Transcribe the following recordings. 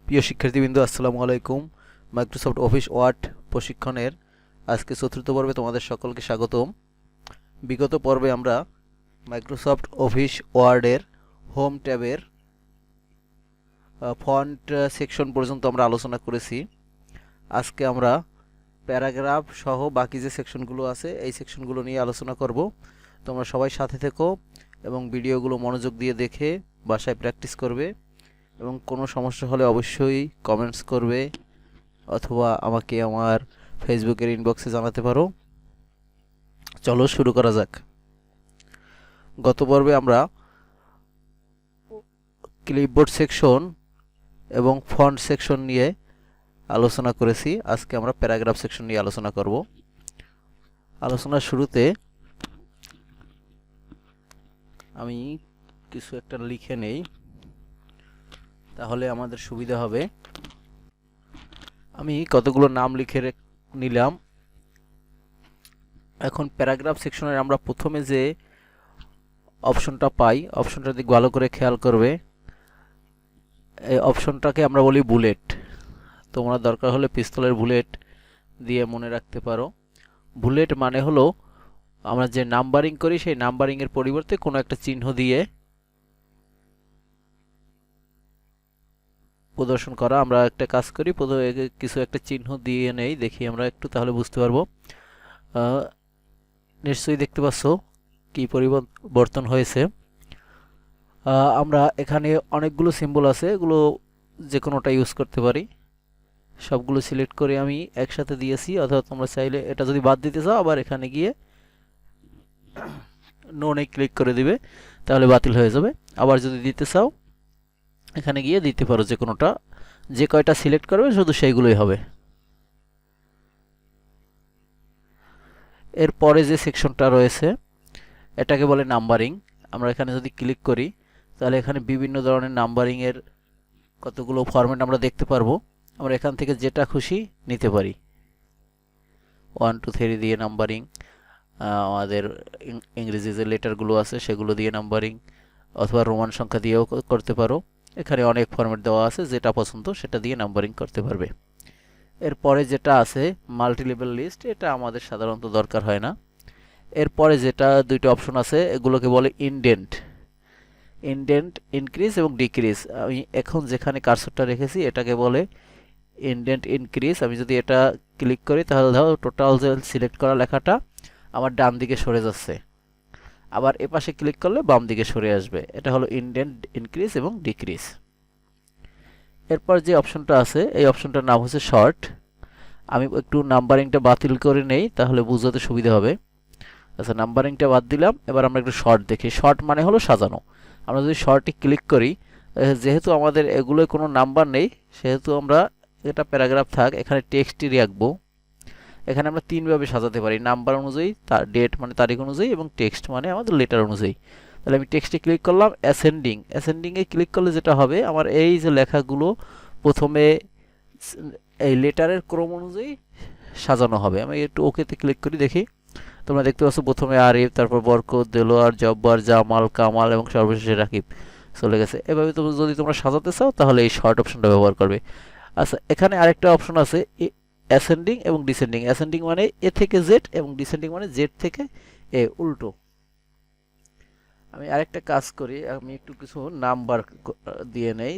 প্রিয় শিক্ষার্থীবৃন্দ, আসসালামু আলাইকুম। মাইক্রোসফট অফিস ওয়ার্ড প্রশিক্ষণের আজকে চতুর্থ পর্বে তোমাদের সকলকে স্বাগতম। বিগত পর্বে আমরা মাইক্রোসফট অফিস ওয়ার্ডের হোম ট্যাবের ফন্ট সেকশন পর্যন্ত আমরা আলোচনা করেছি। আজকে আমরা প্যারাগ্রাফ সহ বাকি যে সেকশনগুলো আছে এই সেকশনগুলো নিয়ে আলোচনা করব। তোমরা সবাই সাথে থেকো এবং ভিডিওগুলো মনোযোগ দিয়ে দেখে বাসায় প্র্যাকটিস করবে এবং কোনো সমস্যা হলে অবশ্যই কমেন্টস করবে অথবা আমাকে আমার ফেসবুকের ইনবক্সে জানাতে পারো। চলো শুরু করা যাক। গত পর্বে আমরা ক্লিপবোর্ড সেকশন এবং ফন্ট সেকশন নিয়ে আলোচনা করেছি। আজকে আমরা প্যারাগ্রাফ সেকশন নিয়ে আলোচনা করব। আলোচনার শুরুতে আমি কিছু একটা লিখে নেই, তাহলে আমাদের সুবিধা হবে। আমি কতগুলো নাম লিখে নিলাম। এখন প্যারাগ্রাফ সেকশনের আমরা প্রথমে যে অপশনটা পাই, অপশনটার দিকে ভালো করে খেয়াল করবে। এই অপশনটাকে আমরা বলি বুলেট। তোমরা দরকার হলে পিস্তলের বুলেট দিয়ে মনে রাখতে পারো। বুলেট মানে হলো আমরা যে নাম্বারিং করি সেই নাম্বারিংয়ের পরিবর্তে কোনো একটা চিহ্ন দিয়ে প্রদর্শন করা। আমরা একটা কাজ করি, প্রথমে কিছু একটা চিহ্ন দিয়ে নেই, দেখি আমরা একটু, তাহলে বুঝতে পারবো। নিশ্চয়ই দেখতে পাচ্ছ কি পরিবর্তন হয়েছে। আমরা এখানে অনেকগুলো সিম্বল আছে, এগুলো যে কোনোটা ইউজ করতে পারি। সবগুলো সিলেক্ট করে আমি একসাথে দিয়েছি, অথবা তোমরা চাইলে এটা যদি বাদ দিতে চাও আবার এখানে গিয়ে নোনে ক্লিক করে দিবে, তাহলে বাতিল হয়ে যাবে। আবার যদি দিতে চাও এখানে গিয়ে দিতে পারো, যে কোনোটা, যে কয়টা সিলেক্ট করবে শুধু সেইগুলোই হবে। এরপরে যে সেকশনটা রয়েছে এটাকে বলে নাম্বারিং। আমরা এখানে যদি ক্লিক করি তাহলে এখানে বিভিন্ন ধরনের নাম্বারিংয়ের কতগুলো ফরম্যাট আমরা দেখতে পারবো। আমরা এখান থেকে যেটা খুশি নিতে পারি। 1 2 3 দিয়ে নাম্বারিং, আমাদের ইংরেজি যে লেটারগুলো আছে সেগুলো দিয়ে নাম্বারিং, অথবা রোমান সংখ্যা দিয়েও করতে পারো। এখানে অনেক ফরম্যাট দেওয়া আছে, যেটা পছন্দ সেটা দিয়ে নাম্বারিং করতে পারবে। এরপরে যেটা আছে মাল্টিলেভেল লিস্ট, এটা আমাদের সাধারণত দরকার হয় না। এরপরে যেটা দুইটা অপশন আছে এগুলোকে বলে ইনডেন্ট। ইনডেন্ট ইনক্রিজ এবং ডিক্রিজ। আমি এখন যেখানে কার্সরটা রেখেছি এটাকে বলে ইনডেন্ট ইনক্রিজ। আমি যদি এটা ক্লিক করি তাহলে ধরো টোটাল যে সিলেক্ট করা লেখাটা আমার ডান দিকে সরে যাচ্ছে, আবার এপাশে ক্লিক করলে বাম দিকে সরে আসবে। এটা হলো ইনডেন্ট ইনক্রিজ এবং ডিক্রিজ। এরপর যে অপশনটা আছে এই অপশনটার নাম হচ্ছে শর্ট। আমি একটু নাম্বারিংটা বাতিল করে নেই, তাহলে বুঝতে সুবিধা হবে। আচ্ছা, নাম্বারিংটা বাদ দিলাম। এবার আমরা একটু শর্ট দেখি। শর্ট মানে হলো সাজানো। আমরা যদি শর্টে ক্লিক করি, যেহেতু আমাদের এগুলোয় কোনো নাম্বার নেই সেহেতু আমরা এটা প্যারাগ্রাফ থাক, এখানে টেক্সটই রাখবো। এখানে আমরা তিনভাবে সাজাতে পারি, নাম্বার অনুযায়ী, তার ডেট মানে তারিখ অনুযায়ী, এবং টেক্সট মানে আমাদের লেটার অনুযায়ী। তাহলে আমি টেক্সটে ক্লিক করলাম। অ্যাসেন্ডিং, অ্যাসেন্ডিংয়ে ক্লিক করলে যেটা হবে, আমার এই যে লেখাগুলো প্রথমে এই লেটারের ক্রম অনুযায়ী সাজানো হবে। আমি একটু ওকেতে ক্লিক করি, দেখি। তোমরা দেখতে পাচ্ছ প্রথমে আরিফ, তারপর বরকত, দেলোয়ার, জব্বার, জামাল, কামাল এবং সর্বশেষে রাকিব চলে গেছে। এভাবে যদি তোমরা সাজাতে চাও তাহলে এই শর্ট অপশনটা ব্যবহার করবে। আচ্ছা, এখানে আরেকটা অপশন আছে অ্যাসেন্ডিং এবং ডিসেন্ডিং। অ্যাসেন্ডিং মানে এ থেকে জেড এবং ডিসেন্ডিং মানে জেড থেকে এ, উল্টো। আমি আরেকটা কাজ করি, আমি একটু কিছু নাম্বার দিয়ে নেই।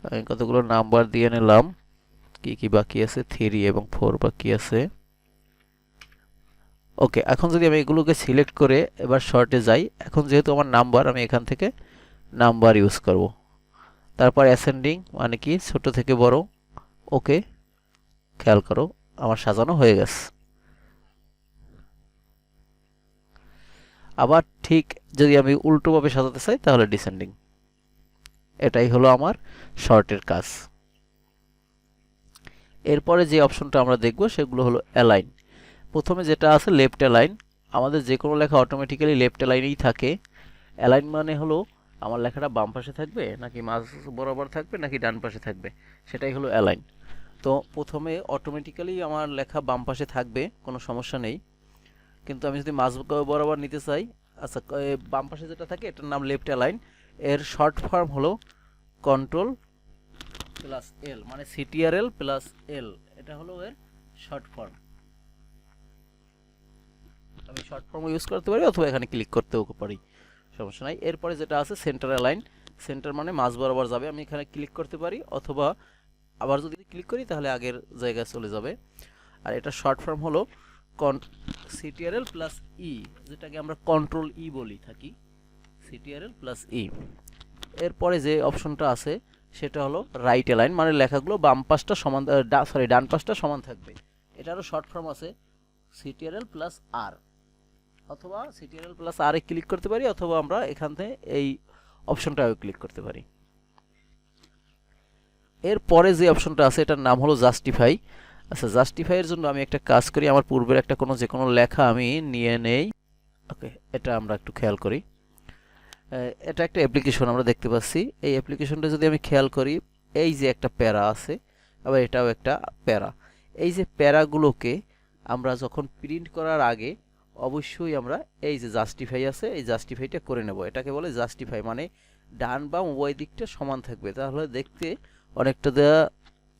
আমি কতগুলো নাম্বার দিয়ে নিলাম। কি কি বাকি আছে? 3 এবং 4 বাকি আছে। ওকে, এখন যদি আমি এগুলোকে সিলেক্ট করে এবার শর্টে যাই, এখন যেহেতু আমার নাম্বার, আমি এখান থেকে নাম্বার ইউজ করব। তারপর অ্যাসেন্ডিং মানে কি, ছোট থেকে বড়। ওকে, খেয়াল করো আমার সাজানো হয়ে গেছে। আবার ঠিক যদি আমি উল্টোভাবে সাজাতে চাই তাহলে ডিসেন্ডিং। এটাই হলো আমার শর্টের কাজ। এরপরে যে অপশনটা আমরা দেখব সেগুলো হলো অ্যালাইন। প্রথমে যেটা আছে লেফট অ্যালাইন। আমাদের যে কোনো লেখা অটোমেটিক্যালি লেফট অ্যালাইনেই থাকে। অ্যালাইন মানে হলো আমার লেখাটা বাম পাশে থাকবে নাকি মাঝ বরাবর থাকবে নাকি ডান পাশে থাকবে, সেটাই হলো অ্যালাইন। তো প্রথমে অটোমেটিক্যালি আমার লেখা বাম পাশে থাকবে, কোনো সমস্যা নেই। কিন্তু আমি যদি মাঝ বরাবর নিতে চাই, আচ্ছা বাম পাশে যেটা থাকে এটার নাম লেফট অ্যালাইন। এর শর্ট ফর্ম হলো কন্ট্রোল প্লাস এল, মানে সিটিআরএল প্লাস এল, এটা হলো এর শর্ট ফর্ম। আমি শর্ট ফর্ম ইউজ করতে পারি অথবা এখানে ক্লিক করতেও পারি, সমস্যা নাই। এরপরে যেটা আছে সেন্টার অ্যালাইন, সেন্টার মানে মাঝ বরাবর যাবে, আমি এখানে ক্লিক করতে পারি অথবা আবার যদি ক্লিক করি তাহলে আগের জায়গায় চলে যাবে। আর এটা শর্ট ফর্ম হলো সিটিআরএল প্লাস ই, যেটাকে আমরা কন্ট্রোল ই বলি থাকি, সিটিআরএল প্লাস ই। এরপরে যে অপশনটা আছে সেটা হলো রাইট অ্যালাইন, মানে লেখাগুলো বাম পাশটা সমান, ডান পাশটা সমান থাকবে। এটারও শর্ট ফর্ম আছে সিটিআরএল প্লাস আর, অথবা সিটিআরএল প্লাস আর এ ক্লিক করতে পারি অথবা আমরা এখান থেকে এই অপশনটাও ক্লিক করতে পারি। এরপরে যে অপশনটা আছে এটার নাম হলো জাস্টিফাই। আচ্ছা, জাস্টিফাইয়ের জন্য আমি একটা কাজ করি, আমার পূর্বের একটা যে কোনো লেখা আমি নিয়ে নেই। ওকে, এটা আমরা একটু খেয়াল করি। এটা একটা অ্যাপ্লিকেশন আমরা দেখতে পাচ্ছি। এই অ্যাপ্লিকেশনটা যদি আমি খেয়াল করি, এই যে একটা প্যারা আছে, আবার এটাও একটা প্যারা। এই যে প্যারাগুলোকে আমরা যখন প্রিন্ট করার আগে অবশ্যই আমরা এই যে জাস্টিফাই আছে এই জাস্টিফাইটা করে নেব। এটাকে বলে জাস্টিফাই, মানে ডান বা উভয় দিকটা সমান থাকবে, তাহলে দেখতে অনেকটা দেওয়া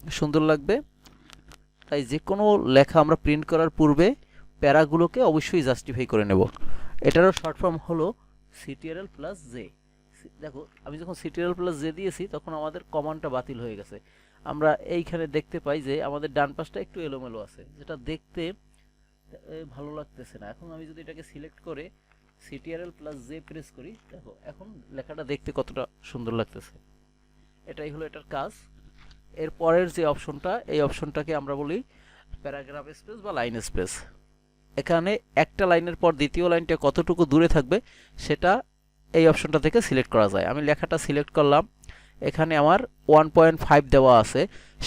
সুন্দর লাগবে। তাই যে কোনো লেখা আমরা প্রিন্ট করার পূর্বে প্যারাগুলোকে অবশ্যই জাস্টিফাই করে নেব। এটারও শর্ট ফর্ম হলো সিটিআরএল প্লাস জে। দেখো আমি যখন সিটিআরএল প্লাস জে দিয়েছি তখন আমাদের কমান্ডটা বাতিল হয়ে গেছে। আমরা এইখানে দেখতে পাই যে আমাদের ডান পাশটা একটু এলোমেলো আছে, যেটা দেখতে ভালো লাগতেছে না। এখন আমি যদি এটাকে সিলেক্ট করে সিটিআরএল প্লাস জে প্রেস করি, দেখো এখন লেখাটা দেখতে কতটা সুন্দর লাগতেছে। এটাই হলো এটার কাজ। এর পরের যে অপশনটা, এই অপশনটাকে আমরা বলি প্যারাগ্রাফ স্পেস বা লাইন স্পেস। এখানে একটা লাইনের পর দ্বিতীয় লাইনটা কতটুকু দূরে থাকবে সেটা এই অপশনটা থেকে সিলেক্ট করা যায়। আমি লেখাটা সিলেক্ট করলাম, এখানে আমার 1.5 দেওয়া আছে।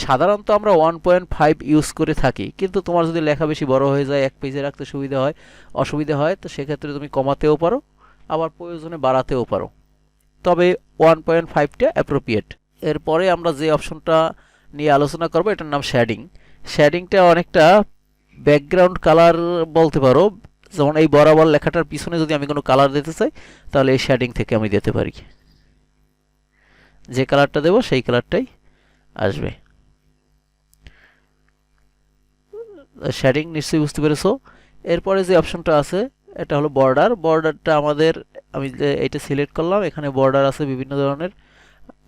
সাধারণত আমরা 1.5 ইউজ করে থাকি, কিন্তু তোমার যদি লেখা বেশি বড় হয়ে যায়, এক পেজে রাখতে অসুবিধা হয়, তো সেক্ষেত্রে তুমি কমাতেও পারো, আবার প্রয়োজনে বাড়াতেও পারো, তবে 1.5টা অ্যাপ্রোপ্রিয়েট। এরপরে আমরা যে অপশনটা নিয়ে আলোচনা করব এটার নাম শেডিং। শেডিংটা অনেকটা ব্যাকগ্রাউন্ড কালার বলতে পারো, যেমন এই বরাবর লেখাটার পিছনে যদি আমি কোনো কালার দিতে চাই তাহলে এই শেডিং থেকে আমি দিতে পারি, যে কালারটা দেব সেই কালারটাই আসবে। শেডিং নিশ্চয়ই বুঝতে পেরেছো। এরপরে যে অপশনটা আছে এটা হলো বর্ডার। বর্ডারটা আমাদের, আমি এইটা সিলেক্ট করলাম, এখানে বর্ডার আছে বিভিন্ন ধরনের।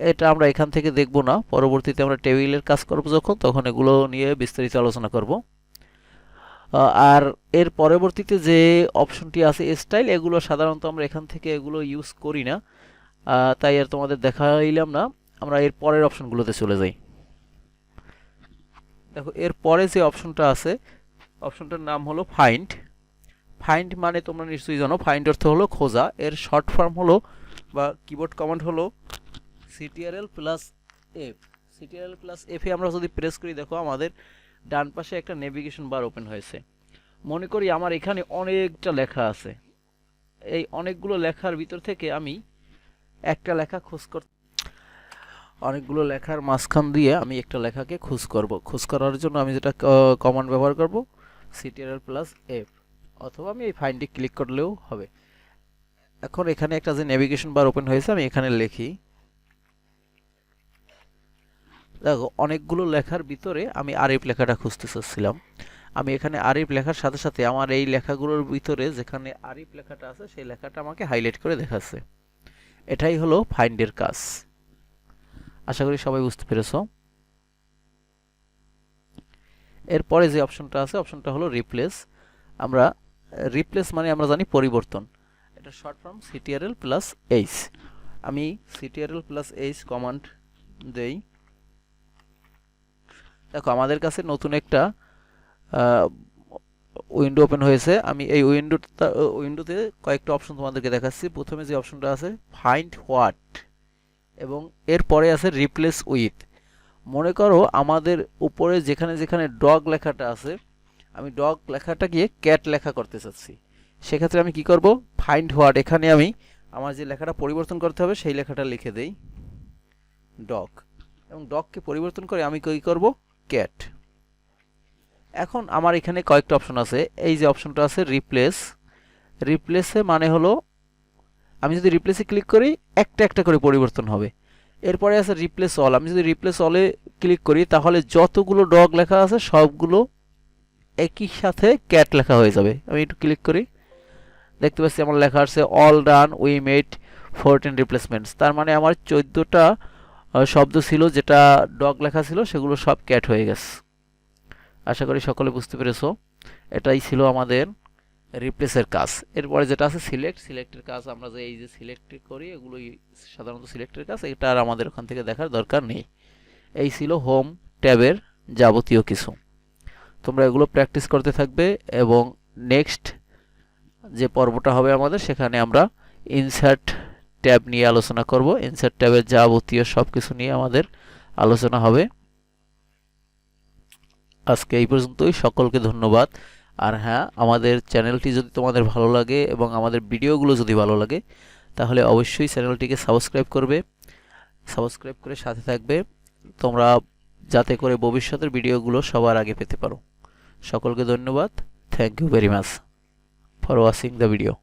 এটা আমরা এখান থেকে দেখব না, পরবর্তীতে আমরা টেবিলের কাজ করব যখন, তখন এগুলো নিয়ে বিস্তারিত আলোচনা করব। আর এর পরবর্তীতে যে অপশনটি আছে স্টাইল, এগুলো সাধারণত আমরা এখান থেকে এগুলো ইউজ করি না, তাই আর তোমাদের দেখাইলাম না। আমরা এর পরের অপশনগুলোতে চলে যাই। দেখো এর পরে যে অপশনটা আছে, অপশনটার নাম হলো ফাইন্ড। ফাইন্ড মানে তোমরা নিশ্চয়ই জানো, ফাইন্ড অর্থ হলো খোঁজা। এর শর্ট ফর্ম হলো বা কিবোর্ড কমান্ড হলো Ctrl plus F. Ctrl plus এফে আমরা যদি প্রেস করি, দেখো আমাদের ডান পাশে একটা নেভিগেশন বার ওপেন হয়েছে। মনে করি আমার এখানে অনেকটা লেখা আছে, এই অনেকগুলো লেখার ভিতর থেকে আমি একটা লেখা অনেকগুলো লেখার মাঝখান দিয়ে আমি একটা লেখাকে খোঁজ করার জন্য আমি যেটা কমান্ড ব্যবহার করব সিটিআরএল প্লাস এফ, অথবা আমি এই ফাইন্ডে ক্লিক করলেও হবে। এখন এখানে একটা যে নেভিগেশন বার ওপেন হয়েছে, আমি এখানে লিখি। দেখো অনেকগুলো লেখার ভিতরে আমি আরিফ লেখাটা খুঁজতে চাচ্ছিলাম। আমি এখানে আরিফ লেখার সাথে সাথে আমার এই লেখাগুলোর ভিতরে যেখানে আরিফ লেখাটা আছে সেই লেখাটা আমাকে হাইলাইট করে দেখাচ্ছে। এটাই হলো ফাইন্ডের কাজ। আশা করি সবাই বুঝতে পেরেছো। এরপরে যে অপশনটা আছে, অপশনটা হলো রিপ্লেস। আমরা রিপ্লেস মানে আমরা জানি পরিবর্তন, এটা short form Ctrl plus H. আমি সিটিআরএল প্লাস এইচ কমান্ড দেই। দেখো আমাদের কাছে নতুন একটা উইন্ডো ওপেন হয়েছে। আমি এই উইন্ডোতে কয়েকটা অপশন তোমাদেরকে দেখাচ্ছি। প্রথমে যে অপশনটা আছে ফাইন্ড হোয়াট, এবং এরপরে আছে রিপ্লেস উইথ। মনে করো আমাদের উপরে যেখানে যেখানে ডগ লেখাটা আছে, আমি ডগ লেখাটা গিয়ে ক্যাট লেখা করতে চাচ্ছি, সেক্ষেত্রে আমি কি করব, ফাইন্ড হোয়াট, এখানে আমি আমার যে লেখাটা পরিবর্তন করতে হবে সেই লেখাটা লিখে দেই ডগ, এবং ডগকে পরিবর্তন করে আমি কি করব ক্যাট। এখন আমার এখানে কয়েকটা অপশন আছে, এই যে অপশনটা আছে রিপ্লেস, রিপ্লেসে মানে হলো আমি যদি রিপ্লেসে ক্লিক করি একটা একটা করে পরিবর্তন হবে। এরপরে আছে রিপ্লেস অল, আমি যদি রিপ্লেস অলে ক্লিক করি তাহলে যতগুলো ডগ লেখা আছে সবগুলো একই সাথে ক্যাট লেখা হয়ে যাবে। আমি একটু ক্লিক করি, দেখতে পাচ্ছি আমার লেখা আছে অল ডান উই মেড 14 রিপ্লেসমেন্টস, তার মানে আমার 14টা শব্দ ছিল যেটা ডগ লেখা ছিল সেগুলো সব ক্যাট হয়ে গেছে। আশা করি সকলে বুঝতে পেরেছো। এটাই ছিল আমাদের রিপ্লেসের কাজ। এরপরে যেটা আছে সিলেক্ট, সিলেক্টের কাজ আমরা যে এই যে সিলেক্ট করি এগুলোই সাধারণত সিলেক্টের কাজ, এটা আর আমাদের ওখান থেকে দেখার দরকার নেই। এই ছিল হোম ট্যাবের যাবতীয় কিছু। তোমরা এগুলো প্র্যাকটিস করতে থাকবে এবং নেক্সট যে পর্বটা হবে আমাদের সেখানে আমরা ইনসার্ট ট্যাব নিয়ে আলোচনা করব। ইনসার্ট ট্যাবের যাবতীয় সব কিছু নিয়ে আমাদের আলোচনা হবে। আজকে এই পর্যন্তই, সকলকে ধন্যবাদ। আর হ্যাঁ, আমাদের চ্যানেলটি যদি তোমাদের ভালো লাগে এবং আমাদের ভিডিওগুলো যদি ভালো লাগে তাহলে অবশ্যই চ্যানেলটিকে সাবস্ক্রাইব করবে, সাবস্ক্রাইব করে সাথে থাকবে তোমরা, যাতে করে ভবিষ্যতের ভিডিওগুলো সবার আগে পেতে পারো। সকলকে ধন্যবাদ। Thank you very much for watching the video.